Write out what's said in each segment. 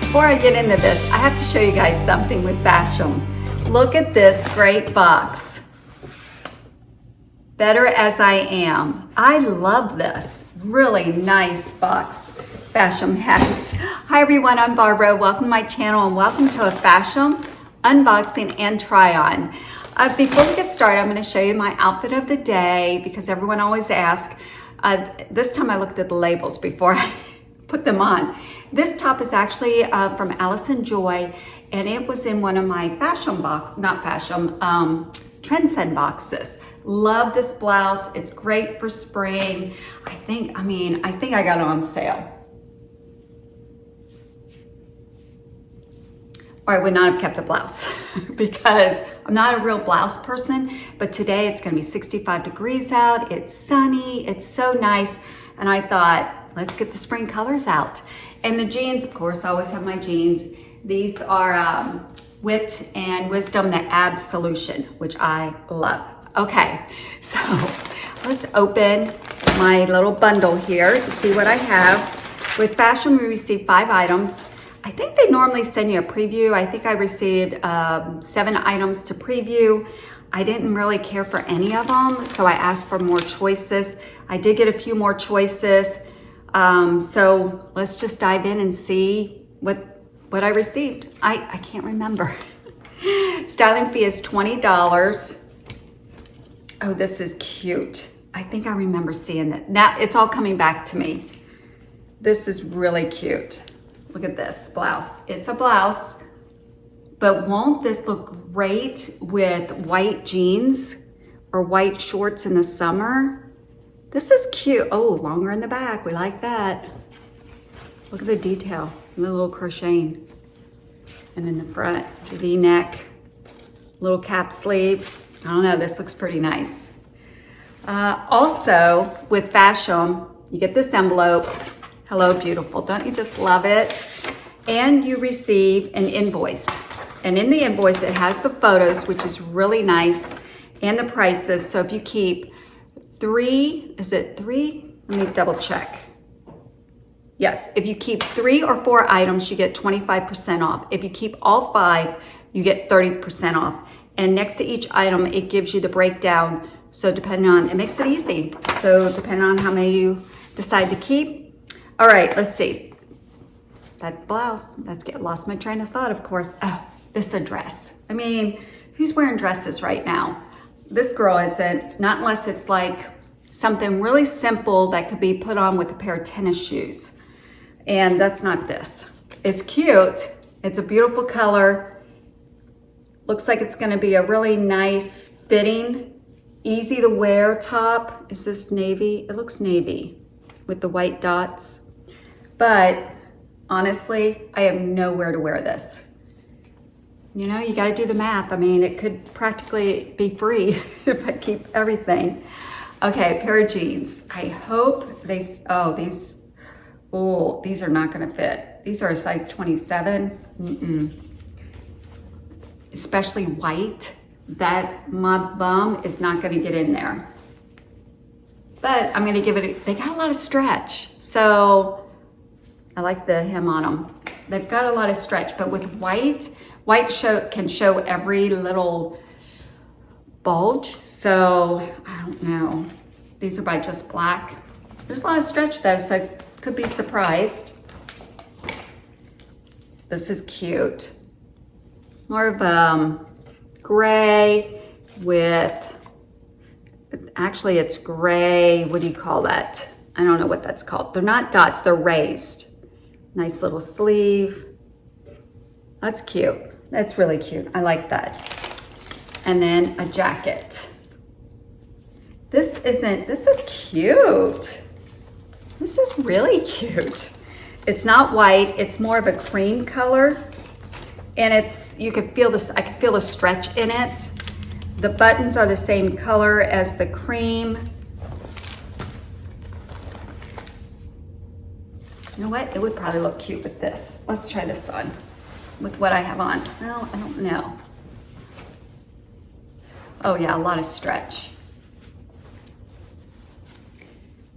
before I get into this, I have to show you guys something with Fashom. Look at this great box. BetterAsIAm. I love this. Really nice box Fashom has. Hi everyone, I'm Barbara. Welcome to my channel and welcome to a Fashom Unboxing and Try On. Before we get started, I'm going to show you my outfit of the day because everyone always asks. This time I looked at the labels before I put them on. This top is actually from Alexandria, and it was in one of my Trendset boxes. Love this blouse. It's great for spring. I think I got it on sale. Or I would not have kept a blouse because I'm not a real blouse person, but today it's gonna be 65 degrees out. It's sunny, it's so nice. And I thought, let's get the spring colors out. And the jeans, of course, I always have my jeans. These are Wit and Wisdom, the Ab Solution, which I love. Okay, so let's open my little bundle here to see what I have. With Fashom, we received 5 items. I think they normally send you a preview. I think I received 7 items to preview. I didn't really care for any of them, so I asked for more choices. I did get a few more choices. So let's just dive in and see what I received. I can't remember. Styling fee is $20. Oh, this is cute. I think I remember seeing it. Now it's all coming back to me. This is really cute. Look at this blouse. It's a blouse, but won't this look great with white jeans or white shorts in the summer? This is cute. Oh, longer in the back. We like that. Look at the detail, the little crocheting. And in the front, V-neck, little cap sleeve. I don't know, this looks pretty nice. Also, with Fashom, you get this envelope. Hello, beautiful. Don't you just love it? And you receive an invoice. And in the invoice, it has the photos, which is really nice, and the prices. So if you keep 3, is it 3? Let me double check. Yes, if you keep 3 or 4 items, you get 25% off. If you keep all 5, you get 30% off. And next to each item, it gives you the breakdown. So depending on, it makes it easy. So depending on how many you decide to keep. All right, let's see. That blouse, lost my train of thought, of course. Oh, this is a dress. I mean, who's wearing dresses right now? This girl isn't, not unless it's like something really simple that could be put on with a pair of tennis shoes. And that's not this. It's cute. It's a beautiful color. Looks like it's gonna be a really nice fitting, easy to wear top. Is this navy? It looks navy with the white dots. But honestly, I have nowhere to wear this. You know, you gotta do the math. I mean, it could practically be free if I keep everything. Okay, pair of jeans. I hope these are not gonna fit. These are a size 27. Especially white, that my bum is not gonna get in there. But I'm gonna give it, they got a lot of stretch. So I like the hem on them. They've got a lot of stretch, but with white can show every little bulge. So I don't know. These are by Just Black. There's a lot of stretch though, so could be surprised. This is cute. More of gray with, actually it's gray, what do you call that? I don't know what that's called. They're not dots, they're raised. Nice little sleeve. That's cute. That's really cute. I like that. And then a jacket. This is cute. This is really cute. It's not white, it's more of a cream color. And you can feel this, I can feel the stretch in it. The buttons are the same color as the cream. You know what? It would probably look cute with this. Let's try this on with what I have on. Well, I don't know. Oh yeah, a lot of stretch.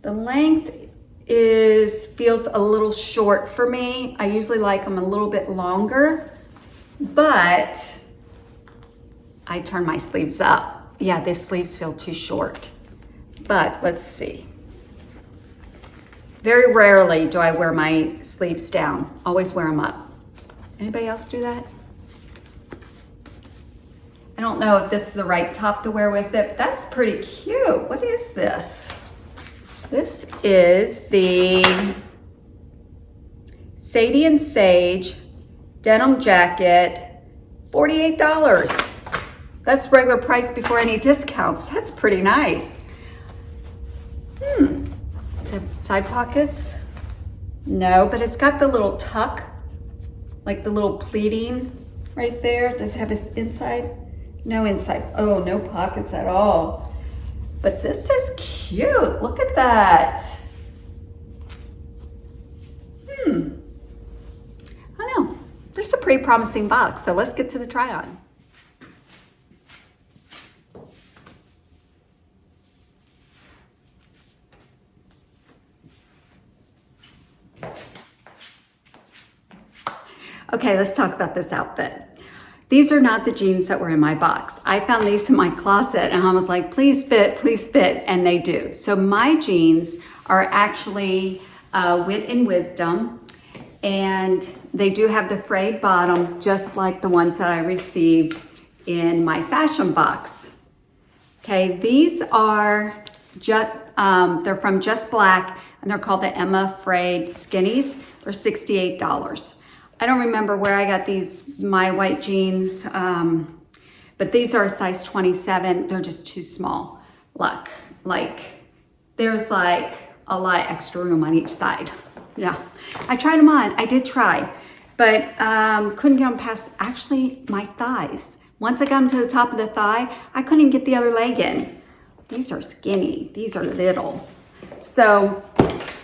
The length feels a little short for me. I usually like them a little bit longer, but I turn my sleeves up. Yeah, the sleeves feel too short, but let's see. Very rarely do I wear my sleeves down. Always wear them up. Anybody else do that? I don't know if this is the right top to wear with it, but that's pretty cute. What is this? This is the Sadie and Sage denim jacket, $48. That's regular price before any discounts. That's pretty nice. Does it have side pockets? No, but it's got the little tuck, like the little pleating right there. Does it have its inside? No inside. Oh, no pockets at all. But this is cute. Look at that. I don't know. This is a pretty promising box. So let's get to the try on. Okay, let's talk about this outfit. These are not the jeans that were in my box. I found these in my closet and I was like, please fit, and they do. So my jeans are actually Wit and Wisdom, and they do have the frayed bottom, just like the ones that I received in my Fashom box. Okay, these are just, they're from Just Black, and they're called the Emma Frayed Skinnies. They're $68. I don't remember where I got these, my white jeans, but these are a size 27. They're just too small. Look, like there's like a lot of extra room on each side. Yeah, I tried them on. I did try, but couldn't get them past actually my thighs. Once I got them to the top of the thigh, I couldn't even get the other leg in. These are skinny. These are little. So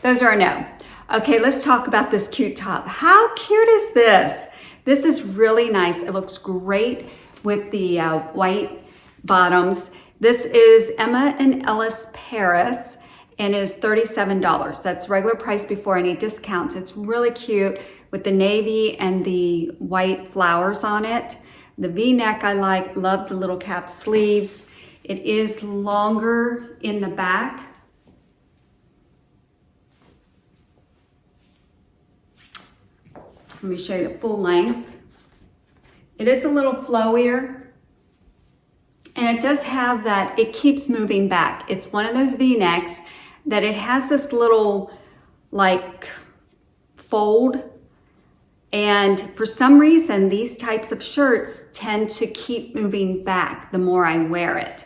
those are a no. Okay, let's talk about this cute top. How cute is this? This is really nice. It looks great with the white bottoms. This is Emma and Ellis Paris, and it is $37. That's regular price before any discounts. It's really cute with the navy and the white flowers on it. The V-neck I like, love the little cap sleeves. It is longer in the back. Let me show you the full length. It is a little flowier, and it does have that, it keeps moving back. It's one of those V-necks that it has this little like fold, and for some reason these types of shirts tend to keep moving back the more I wear it.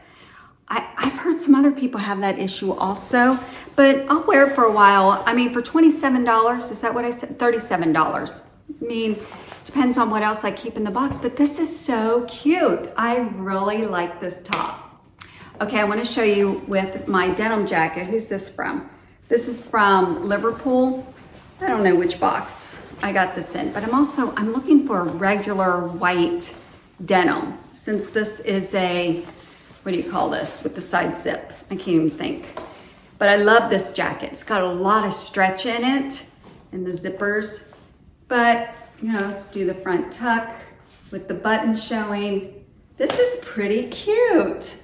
I've heard some other people have that issue also, but I'll wear it for a while. I mean, for $27, is that what I said? $37. I mean, depends on what else I keep in the box, but this is so cute. I really like this top. Okay, I want to show you with my denim jacket. Who's this from? This is from Liverpool. I don't know which box I got this in, but I'm looking for a regular white denim, since this is a, what do you call this, with the side zip? I can't even think. But I love this jacket. It's got a lot of stretch in it and the zippers. But, you know, let's do the front tuck with the buttons showing. This is pretty cute.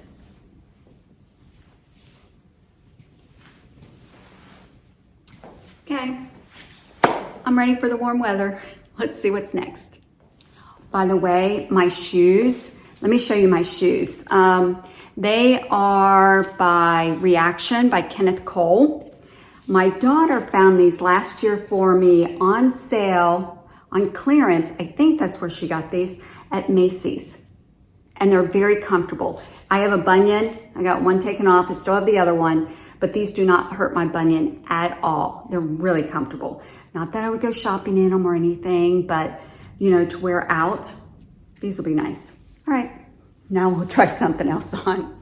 Okay, I'm ready for the warm weather. Let's see what's next. By the way, my shoes, let me show you my shoes. They are by Reaction by Kenneth Cole. My daughter found these last year for me on sale, on clearance. I think that's where she got these, at Macy's. And they're very comfortable. I have a bunion. I got one taken off. I still have the other one, but these do not hurt my bunion at all. They're really comfortable. Not that I would go shopping in them or anything, but you know, to wear out, these will be nice. All right, now we'll try something else on.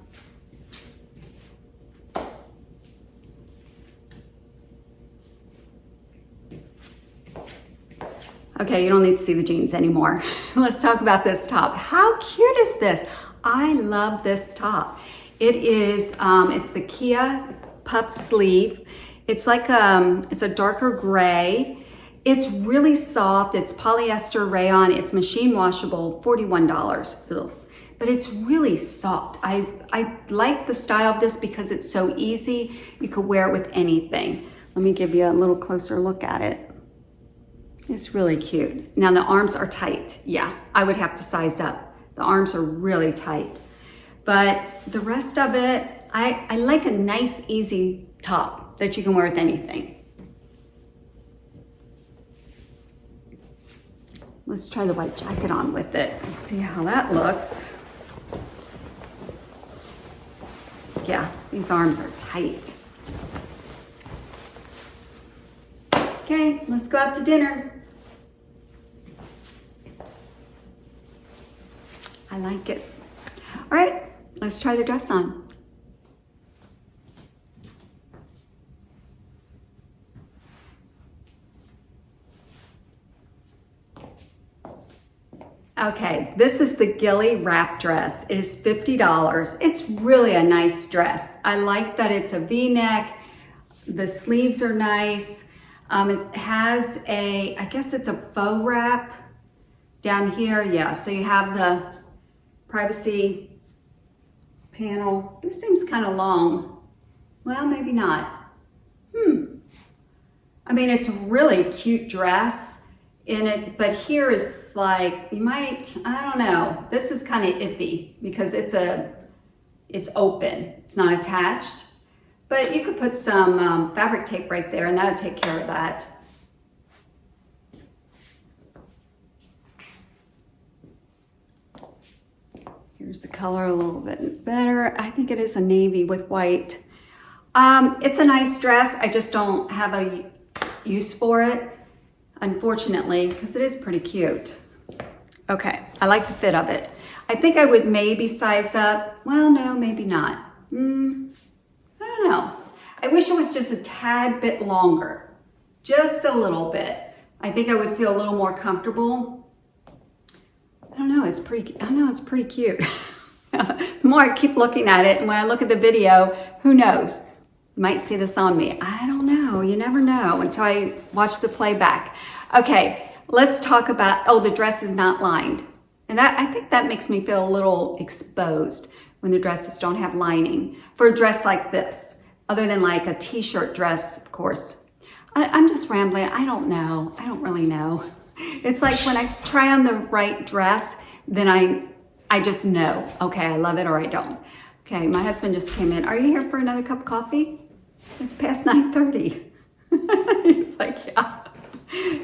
Okay, you don't need to see the jeans anymore. Let's talk about this top. How cute is this? I love this top. It is, it's the Kia puff sleeve. It's like, it's a darker gray. It's really soft. It's polyester rayon. It's machine washable, $41. Ugh. But it's really soft. I like the style of this because it's so easy. You could wear it with anything. Let me give you a little closer look at it. It's really cute. Now the arms are tight. Yeah, I would have to size up. The arms are really tight. But the rest of it, I like a nice, easy top that you can wear with anything. Let's try the white jacket on with it and see how that looks. Yeah, these arms are tight. Okay, let's go out to dinner. I like it. All right, let's try the dress on. Okay, this is the Gilly wrap dress. It is $50. It's really a nice dress. I like that it's a V-neck. The sleeves are nice. It has a, I guess it's a faux wrap down here. Yeah, so you have the privacy panel. This seems kind of long. Well, maybe not. I mean, it's a really cute dress in it, but here is like, you might, I don't know. This is kind of iffy because it's open. It's not attached. But you could put some fabric tape right there and that'll take care of that. Here's the color a little bit better. I think it is a navy with white. It's a nice dress. I just don't have a use for it, unfortunately, because it is pretty cute. Okay, I like the fit of it. I think I would maybe size up. Well, no, maybe not. I don't know. I wish it was just a tad bit longer, just a little bit. I think I would feel a little more comfortable. I don't know, it's pretty cute. The more I keep looking at it, and when I look at the video, who knows? You might see this on me. I don't know, you never know until I watch the playback. Okay, let's talk about, oh, the dress is not lined. And that, I think that makes me feel a little exposed when the dresses don't have lining for a dress like this, other than like a t-shirt dress, of course. I'm just rambling, I don't know, I don't really know. It's like when I try on the right dress, then I just know, okay, I love it or I don't. Okay, my husband just came in. Are you here for another cup of coffee? It's past 9:30. He's like, yeah,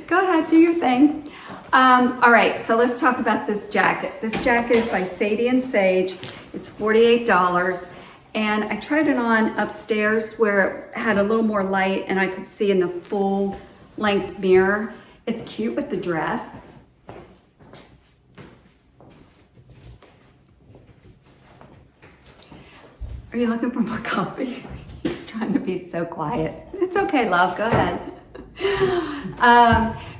go ahead, do your thing. All right, so let's talk about this jacket. This jacket is by Sadie and Sage. It's $48. And I tried it on upstairs where it had a little more light and I could see in the full length mirror. It's cute with the dress. Are you looking for more coffee? He's trying to be so quiet. It's okay, love, go ahead.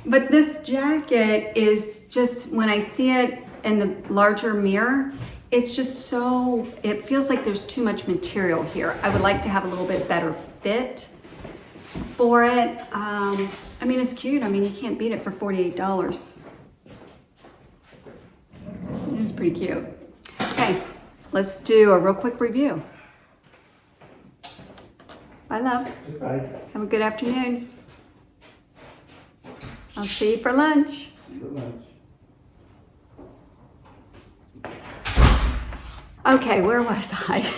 But this jacket is just, when I see it in the larger mirror, it's just so, it feels like there's too much material here. I would like to have a little bit better fit for it. I mean, it's cute. I mean, you can't beat it for $48. It is pretty cute. Okay, let's do a real quick review. Bye, love. Bye. Have a good afternoon. I'll see you for lunch. See you at lunch. Okay, where was I?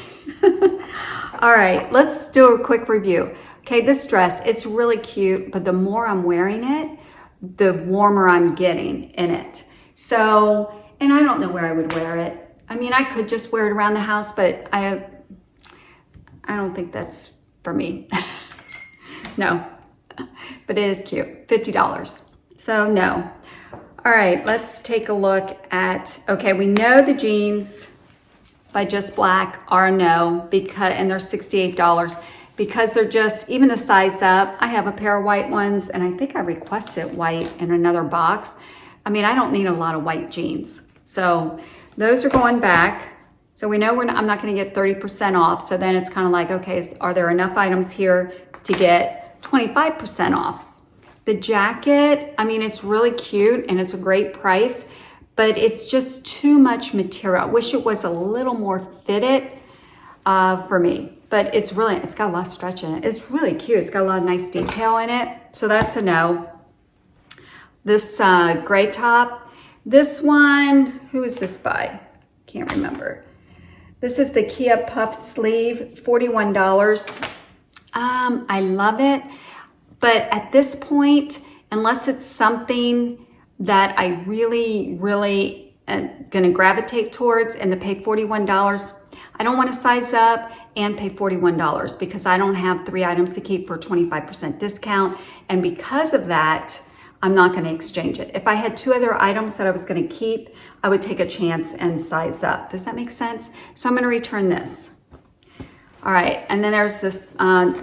All right, let's do a quick review. Okay, this dress, it's really cute, but the more I'm wearing it, the warmer I'm getting in it. So, and I don't know where I would wear it. I mean, I could just wear it around the house, but I don't think that's for me. No, but it is cute, $50. So no. All right, let's take a look at, okay, we know the jeans by Just Black are a no, because, and they're $68 because they're just, even the size up, I have a pair of white ones and I think I requested white in another box. I mean, I don't need a lot of white jeans. So those are going back. So we know I'm not gonna get 30% off. So then it's kind of like, okay, are there enough items here to get 25% off. The jacket, I mean, it's really cute and it's a great price, but it's just too much material. I wish it was a little more fitted for me, but it's got a lot of stretch in it. It's really cute. It's got a lot of nice detail in it. So that's a no. This gray top, this one, who is this by? Can't remember. This is the Kia puff sleeve, $41. I love it, but at this point, unless it's something that I really, really am gonna gravitate towards and to pay $41, I don't wanna size up and pay $41 because I don't have 3 items to keep for a 25% discount. And because of that, I'm not gonna exchange it. If I had 2 other items that I was gonna keep, I would take a chance and size up. Does that make sense? So I'm gonna return this. All right, and then there's this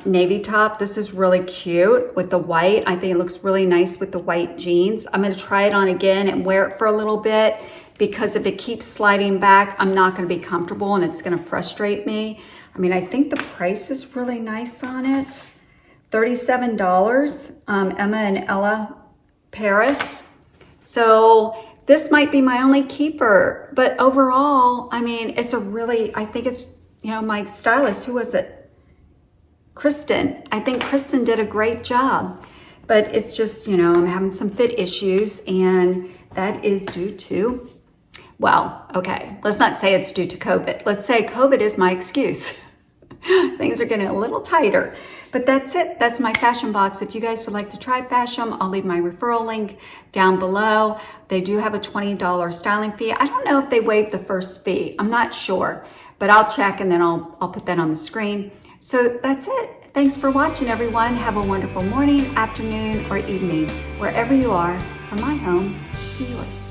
navy top. This is really cute with the white. I think it looks really nice with the white jeans. I'm gonna try it on again and wear it for a little bit because if it keeps sliding back, I'm not gonna be comfortable and it's gonna frustrate me. I mean, I think the price is really nice on it. $37, Emma and Ella Paris. So this might be my only keeper, but overall, I mean, it's a really, I think it's, you know, my stylist, who was it? Kristen. I think Kristen did a great job, but it's just, you know, I'm having some fit issues and that is due to, well, okay, let's not say it's due to COVID. Let's say COVID is my excuse. Things are getting a little tighter, but that's it. That's my Fashom box. If you guys would like to try Fashom, I'll leave my referral link down below. They do have a $20 styling fee. I don't know if they waived the first fee. I'm not sure, but I'll check and then I'll put that on the screen. So that's it. Thanks for watching, everyone. Have a wonderful morning, afternoon, or evening, wherever you are, from my home to yours.